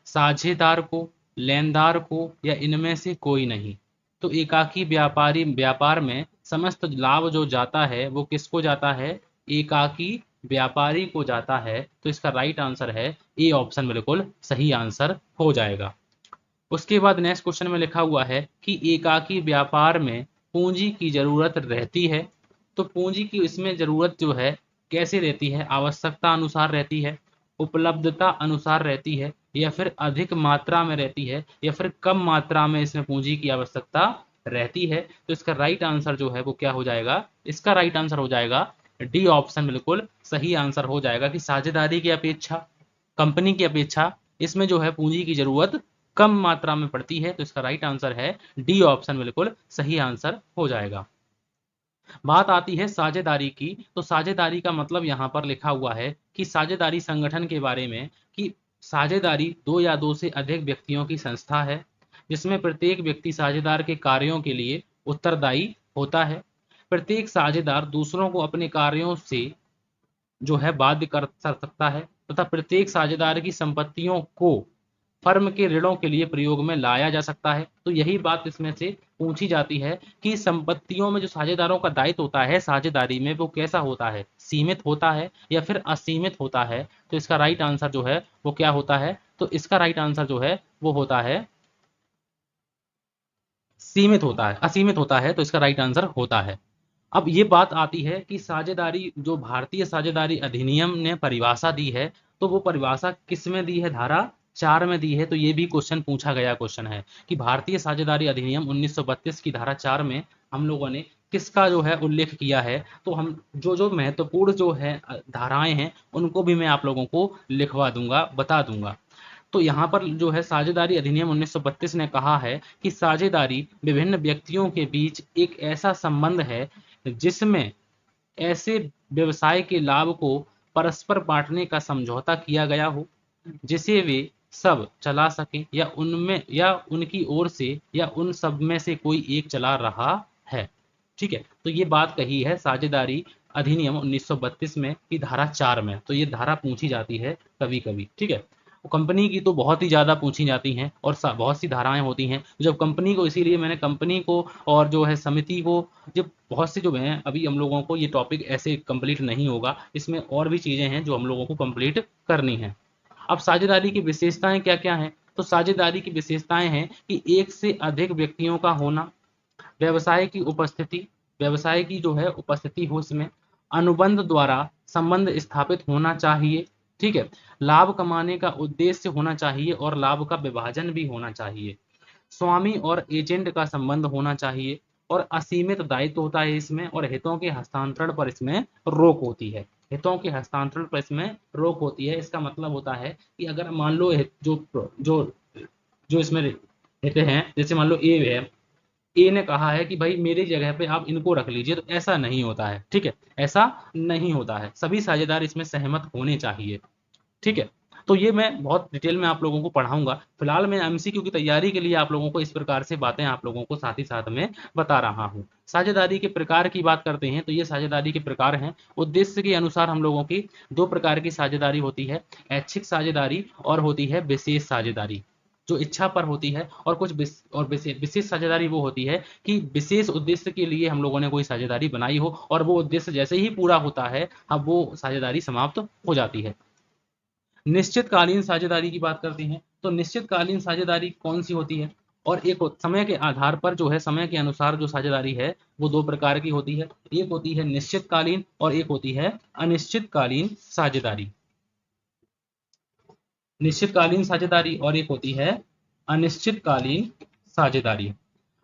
साझेदार को, लेनदार को, या इनमें से कोई नहीं। तो एकाकी व्यापार में समस्त लाभ जो जाता है वो किसको जाता है? एकाकी व्यापारी को जाता है। तो इसका राइट आंसर है ए ऑप्शन बिल्कुल सही आंसर हो जाएगा। उसके बाद नेक्स्ट क्वेश्चन में लिखा हुआ है कि एकाकी व्यापार में पूंजी की जरूरत रहती है। तो पूंजी की इसमें जरूरत जो है कैसे रहती है? आवश्यकता अनुसार रहती है, उपलब्धता अनुसार रहती है, या फिर अधिक मात्रा में रहती है, या फिर कम मात्रा में इसमें पूंजी की आवश्यकता रहती है। तो इसका राइट आंसर जो है वो क्या हो जाएगा? इसका राइट आंसर हो जाएगा डी ऑप्शन, बिल्कुल सही आंसर हो जाएगा कि साझेदारी की अपेक्षा, कंपनी की अपेक्षा इसमें जो है पूंजी की जरूरत कम मात्रा में पड़ती है। तो इसका राइट आंसर है डी ऑप्शन, बिल्कुल सही आंसर हो जाएगा। बात आती है साझेदारी की, तो साझेदारी का मतलब यहाँ पर लिखा हुआ है कि साझेदारी संगठन के बारे में, कि साझेदारी दो या दो से अधिक व्यक्तियों की संस्था है जिसमें प्रत्येक व्यक्ति साझेदार के कार्यों के लिए उत्तरदायी होता है। प्रत्येक साझेदार दूसरों को अपने कार्यों से जो है बाध्य कर सकता है तथा प्रत्येक साझेदार की संपत्तियों को फर्म के ऋणों के लिए प्रयोग में लाया जा सकता है। तो यही बात इसमें से पूछी जाती है कि संपत्तियों में जो साझेदारों का दायित्व होता है साझेदारी में, वो कैसा होता है? सीमित होता है या फिर असीमित होता है? तो इसका राइट आंसर जो है वो क्या होता है? तो इसका राइट आंसर जो है वो होता है सीमित होता है, असीमित होता है। तो इसका राइट आंसर होता है। अब ये बात आती है कि साझेदारी, जो भारतीय साझेदारी अधिनियम ने परिभाषा दी है, तो वो परिभाषा किस में दी है? धारा 4 में दी है। तो ये भी क्वेश्चन पूछा गया क्वेश्चन है कि भारतीय साझेदारी अधिनियम 1932 की धारा 4 में हम लोगों ने किसका जो है उल्लेख किया है? तो हम जो जो महत्वपूर्ण जो है धाराएं हैं उनको भी मैं आप लोगों को लिखवा दूंगा, बता दूंगा। तो यहाँ पर जो है साझेदारी अधिनियम 1932 ने कहा है कि साझेदारी विभिन्न व्यक्तियों के बीच एक ऐसा संबंध है जिसमें ऐसे व्यवसाय के लाभ को परस्पर बांटने का समझौता किया गया हो जिसे वे सब चला सकें, या उनमें, या उनकी ओर से, या उन सब में से कोई एक चला रहा है। ठीक है, तो ये बात कही है साझेदारी अधिनियम 1932 में की धारा 4 में। तो ये धारा पूछी जाती है कभी कभी। ठीक है, कंपनी की तो बहुत ही ज़्यादा पूछी जाती हैं और बहुत सी धाराएं होती हैं। जब कंपनी को, इसीलिए मैंने कंपनी को और जो है समिति को, जब बहुत से जो हैं, अभी हम लोगों को ये टॉपिक ऐसे कंप्लीट नहीं होगा, इसमें और भी चीज़ें हैं जो हम लोगों को कंप्लीट करनी है। अब साझेदारी की विशेषताएं क्या क्या हैं? तो साझेदारी की विशेषताएं हैं कि एक से अधिक व्यक्तियों का होना, व्यवसाय की उपस्थिति, व्यवसाय की जो है उपस्थिति हो इसमें, अनुबंध द्वारा संबंध स्थापित होना चाहिए। ठीक है, लाभ कमाने का उद्देश्य होना चाहिए और लाभ का विभाजन भी होना चाहिए, स्वामी और एजेंट का संबंध होना चाहिए, और असीमित दायित्व होता है इसमें, और हितों के हस्तांतरण पर इसमें रोक होती है। हितों के हस्तांतरण पर इसमें रोक होती है। इसका मतलब होता है कि अगर मान लो जो जो जो इसमें हित हैं, जैसे मान लो ए है, ए ने कहा है कि भाई मेरी जगह पे आप इनको रख लीजिए, तो ऐसा नहीं होता है। ठीक है, ऐसा नहीं होता है, सभी साझेदार इसमें सहमत होने चाहिए। ठीक है, तो ये मैं बहुत डिटेल में आप लोगों को पढ़ाऊंगा। फिलहाल मैं एमसीक्यू की तैयारी के लिए आप लोगों को इस प्रकार से बातें आप लोगों को साथ ही साथ में बता रहा हूँ। साझेदारी के प्रकार की बात करते हैं, तो ये साझेदारी के प्रकार हैं। उद्देश्य के अनुसार हम लोगों की दो प्रकार की साझेदारी होती है, ऐच्छिक साझेदारी और होती है विशेष साझेदारी, जो इच्छा पर होती है। और कुछ विशेष साझेदारी वो होती है कि विशेष उद्देश्य के लिए हम लोगों ने कोई साझेदारी बनाई हो और वो उद्देश्य जैसे ही पूरा होता है, अब वो साझेदारी समाप्त हो जाती है। निश्चितकालीन साझेदारी की बात करते हैं, तो निश्चितकालीन साझेदारी कौन सी होती है? और एक समय के आधार पर जो है, समय के अनुसार जो साझेदारी है वो दो प्रकार की होती है। एक होती है निश्चितकालीन और एक होती है अनिश्चितकालीन साझेदारी। निश्चितकालीन साझेदारी और एक होती है अनिश्चितकालीन साझेदारी।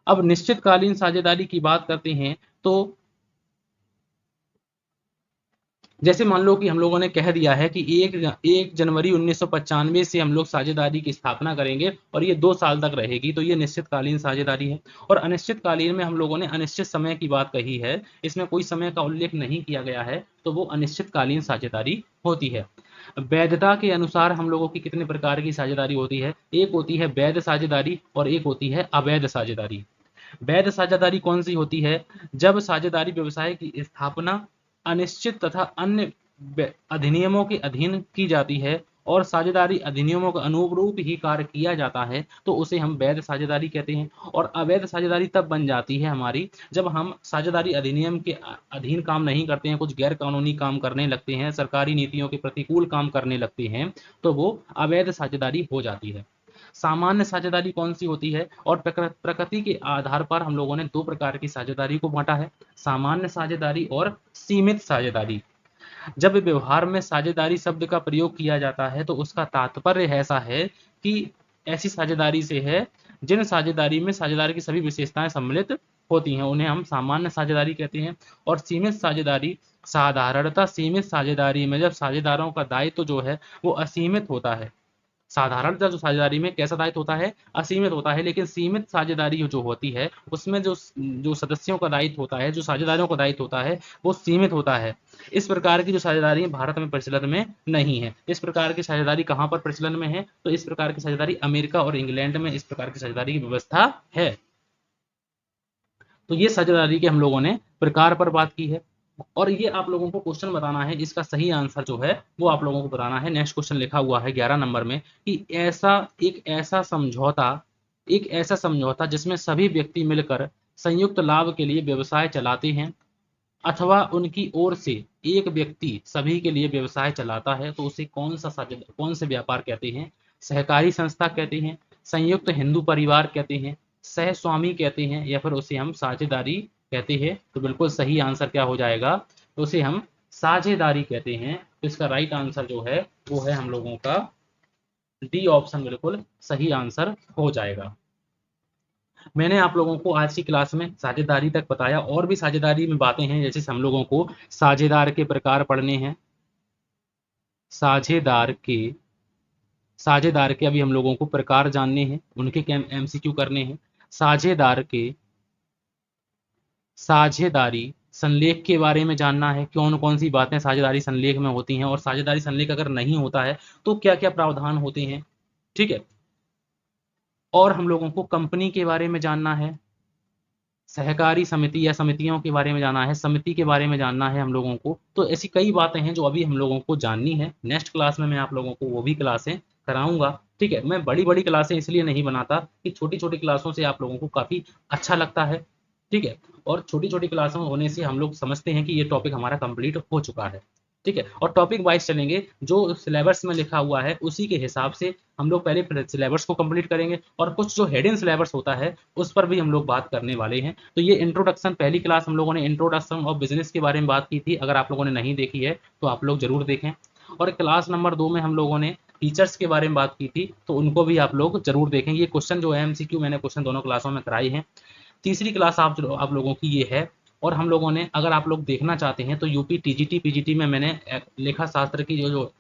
अब निश्चितकालीन साझेदारी की बात करते हैं, तो जैसे मान लो कि हम लोगों ने कह दिया है कि 1 जनवरी 1995 से हम लोग साझेदारी की स्थापना करेंगे और ये 2 साल तक रहेगी, तो ये निश्चितकालीन साझेदारी है। और अनिश्चितकालीन में हम लोगों ने अनिश्चित समय की बात कही है, इसमें कोई समय का उल्लेख नहीं किया गया है, तो वो अनिश्चितकालीन साझेदारी होती है। वैधता के अनुसार हम लोगों की कितने प्रकार की साझेदारी होती है? एक होती है वैध साझेदारी और एक होती है अवैध साझेदारी। वैध साझेदारी कौन सी होती है? जब साझेदारी व्यवसाय की स्थापना अनिश्चित तथा अन्य अधिनियमों के अधीन की जाती है और साझेदारी अधिनियमों के अनुरूप ही कार्य किया जाता है, तो उसे हम वैध साझेदारी कहते हैं। और अवैध साझेदारी तब बन जाती है हमारी, जब हम साझेदारी अधिनियम के अधीन काम नहीं करते हैं, कुछ गैर कानूनी काम करने लगते हैं, सरकारी नीतियों के प्रतिकूल काम करने लगते हैं, तो वो अवैध साझेदारी हो जाती है। सामान्य साझेदारी कौन सी होती है? और प्रकृति के आधार पर हम लोगों ने दो प्रकार की साझेदारी को बांटा है, सामान्य साझेदारी और सीमित साझेदारी। जब व्यवहार में साझेदारी शब्द का प्रयोग किया जाता है तो उसका तात्पर्य ऐसा है कि ऐसी साझेदारी से है जिन साझेदारी में साझेदार की सभी विशेषताएं सम्मिलित होती हैं, उन्हें हम सामान्य साझेदारी कहते हैं। और सीमित साझेदारी, साधारणतः सीमित साझेदारी में जब साझेदारों का दायित्व जो है वो असीमित होता है। साधारणतः जो साझेदारी में कैसा दायित्व होता है, असीमित होता है, लेकिन सीमित साझेदारी जो होती है उसमें जो जो सदस्यों का दायित्व होता है, जो साझेदारों का दायित्व होता है वो सीमित होता है। इस प्रकार की जो साझेदारी भारत में प्रचलन में नहीं है। इस प्रकार की साझेदारी कहाँ पर प्रचलन में है, तो इस प्रकार की साझेदारी अमेरिका और इंग्लैंड में इस प्रकार की साझेदारी की व्यवस्था है। तो ये साझेदारी के हम लोगों ने प्रकार पर बात की है, और ये आप लोगों को क्वेश्चन बताना है, इसका सही आंसर जो है वो आप लोगों को बताना है। नेक्स्ट क्वेश्चन लिखा हुआ है 11 नंबर में कि एक ऐसा समझौता जिसमें सभी व्यक्ति मिलकर संयुक्त लाभ के लिए व्यवसाय चलाते हैं, अथवा उनकी ओर से एक व्यक्ति सभी के लिए व्यवसाय चलाता है, तो उसे कौन से व्यापार कहते हैं? सहकारी संस्था कहते हैं, संयुक्त हिंदू परिवार कहते हैं, सह स्वामी कहते हैं, या फिर उसे हम साझेदारी कहते हैं। तो बिल्कुल सही आंसर क्या हो जाएगा, तो उसे हम साझेदारी कहते हैं। तो इसका राइट आंसर जो है वो है हम लोगों का डी ऑप्शन, बिल्कुल सही आंसर हो जाएगा। मैंने आप लोगों को आज की क्लास में साझेदारी तक बताया, और भी साझेदारी में बातें हैं, जैसे हम लोगों को साझेदार के प्रकार पढ़ने हैं। साझेदार के साझेदार के अभी हम लोगों को प्रकार जानने हैं, उनके एमसीक्यू करने हैं। साझेदार के साझेदारी संलेख के बारे में जानना है, कौन कौन सी बातें साझेदारी संलेख में होती हैं, और साझेदारी संलेख अगर नहीं होता है तो क्या क्या प्रावधान होते हैं, ठीक है। और हम लोगों को कंपनी के बारे में जानना है, सहकारी समिति या समितियों के बारे में जानना है, समिति के बारे में जानना है हम लोगों को। तो ऐसी कई बातें हैं जो अभी हम लोगों को जाननी है। नेक्स्ट क्लास में मैं आप लोगों को वो भी क्लासें कराऊंगा, ठीक है। मैं बड़ी बड़ी क्लासें इसलिए नहीं बनाता कि छोटी छोटी क्लासों से आप लोगों को काफ़ी अच्छा लगता है, ठीक है। और छोटी छोटी क्लासों होने से हम लोग समझते हैं कि ये टॉपिक हमारा कंप्लीट हो चुका है, ठीक है। और टॉपिक वाइज चलेंगे, जो सिलेबस में लिखा हुआ है उसी के हिसाब से हम लोग पहले सिलेबस को कंप्लीट करेंगे, और कुछ जो हेडिंग सिलेबस होता है उस पर भी हम लोग बात करने वाले हैं। तो ये इंट्रोडक्शन, पहली क्लास हम लोगों ने इंट्रोडक्शन ऑफ बिजनेस के बारे में बात की थी। अगर आप लोगों ने नहीं देखी है तो आप लोग जरूर देखें। और क्लास नंबर 2 में हम लोगों ने टीचर्स के बारे में बात की थी, तो उनको भी आप लोग जरूर देखें। ये क्वेश्चन जो है एमसीक्यू, मैंने क्वेश्चन दोनों क्लासों में कराई हैं। तीसरी क्लास आप लोगों की ये है। और हम लोगों ने, अगर आप लोग देखना चाहते हैं तो यूपी टीजीटी पीजीटी में मैंने लेखा शास्त्र की जो जो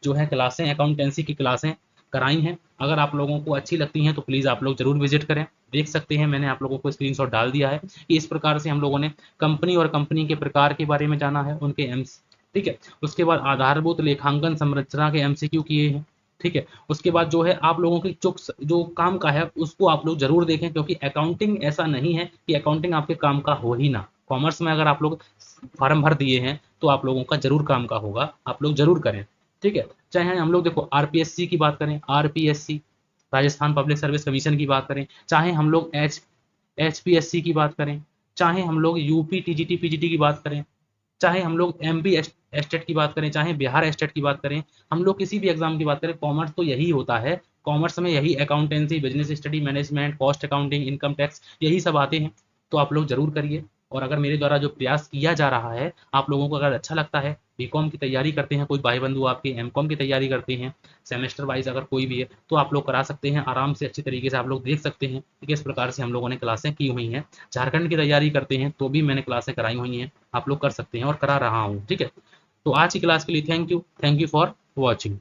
जो है क्लासें, अकाउंटेंसी की क्लासें कराई हैं। अगर आप लोगों को अच्छी लगती हैं तो प्लीज़ आप लोग जरूर विजिट करें। देख सकते हैं, मैंने आप लोगों को स्क्रीनशॉट डाल दिया है कि इस प्रकार से हम लोगों ने कंपनी और कंपनी के प्रकार के बारे में जाना है, उनके एम्स, ठीक है। उसके बाद आधारभूत लेखांकन संरचना के एमसीक्यू किए हैं, ठीक है। उसके बाद जो है आप लोगों की जो काम का है उसको आप लोग जरूर देखें, क्योंकि अकाउंटिंग ऐसा नहीं है कि अकाउंटिंग आपके काम का हो ही ना। कॉमर्स में अगर आप लोग फार्म भर दिए हैं तो आप लोगों का जरूर काम का होगा, आप लोग जरूर करें, ठीक है। चाहे हम लोग देखो आरपीएससी की बात करें, RPSC Rajasthan public service commission की बात करें, चाहे हम लोग एचपीएससी की बात करें, चाहे हम लोग यूपी टीजीटी पीजीटी की बात करें, चाहे हम लोग एमपी एस्टेट की बात करें, चाहे बिहार एस्टेट की बात करें, हम लोग किसी भी एग्जाम की बात करें, कॉमर्स तो यही होता है। कॉमर्स में यही accountancy, business study, management, cost accounting, income tax, यही सब आते हैं। तो आप लोग जरूर करिए। और अगर मेरे द्वारा जो प्रयास किया जा रहा है आप लोगों को अगर अच्छा लगता है, बीकॉम की तैयारी करते हैं कोई भाई बंधु आपके, एमकॉम की तैयारी करते हैं, सेमेस्टर वाइज अगर कोई भी है तो आप लोग करा सकते हैं आराम से, अच्छी तरीके से आप लोग देख सकते हैं कि किस प्रकार से हम लोगों ने क्लासें की हुई हैं। झारखंड की तैयारी करते हैं तो भी मैंने क्लासें कराई हुई हैं, आप लोग कर सकते हैं और करा रहा हूँ, ठीक है। तो आज की क्लास के लिए थैंक यू फॉर वॉचिंग।